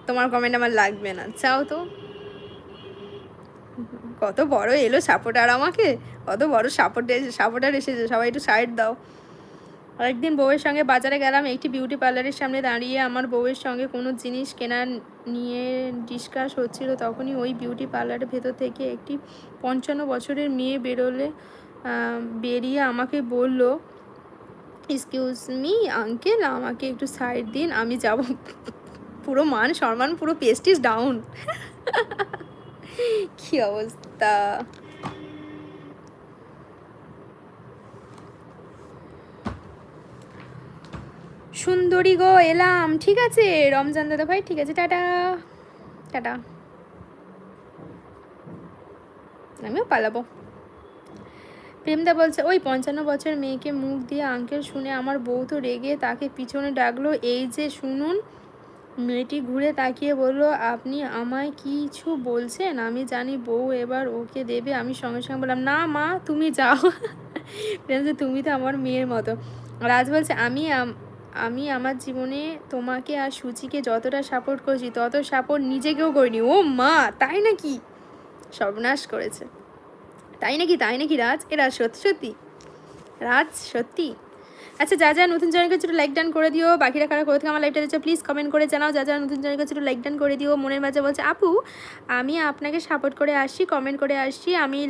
তোমার কমেন্ট আমার লাগবে না, চাও তো। কত বড় এলো সাপোর্টার, আমাকে কত বড় সাপোর্টার এসেছে, সবাই একটু সাইড দাও। আরেকদিন বউয়ের সঙ্গে বাজারে গেলাম, একটি বিউটি পার্লারের সামনে দাঁড়িয়ে আমার বউয়ের সঙ্গে কোনো জিনিস কেনা নিয়ে ডিসকাস হচ্ছিল। তখনই ওই বিউটি পার্লারের ভেতর থেকে একটি 55 বছরের মেয়ে বেরিয়ে আমাকে বলল, এক্সকিউজ মি আঙ্কেল, আমাকে একটু সাইড দিন, আমি যাব। পুরো মান সম্মান পুরো পেস্টিস ডাউন। কি অবস্থা। সুন্দরী গো এলাম, ঠিক আছে রমজান দাদা ভাই, ঠিক আছে, টাটা টাটা, আমিও পালাবো। প্রেমদা বলছে, ওই 55 বছরের মেয়েকে মুখ দিয়ে আঙ্কেল শুনে আমার বউ তো রেগে তাকে পিছনে ডাকলো, এই যে শুনুন। মেয়েটি ঘুরে তাকিয়ে বলল, আপনি আমায় কিছু বলছেন? আমি জানি বউ এবার ওকে দেবে। আমি সঙ্গে সঙ্গে বললাম, না মা তুমি যাও। প্রেমদা, তুমি তো আমার মেয়ের মতো। রাজ বলছে, আমি আমার জীবনে তোমাকে আর সুচিকে যতটা সাপোর্ট করেছি তত সাপোর্ট নিজেকেও করিনি। ও মা, তাই নাকি? সর্বনাশ করেছে। তাই নাকি রাজ? এরা সত্যি সত্যি রাজ সত্যি? আচ্ছা, যা যা নতুন জয়েন করছে একটু লাইক ডান করে দিও। বাকিরা কারা করে থেকে আমার লাইভটা দিচ্ছে প্লিজ কমেন্ট করে জানাও। যা যা নতুন জয়েন করছে একটু লাইক ডান করে দিও। মনের মাঝে বলছে, আপু আমি আপনাকে সাপোর্ট করে আসছি, কমেন্ট করে আসছি, আমি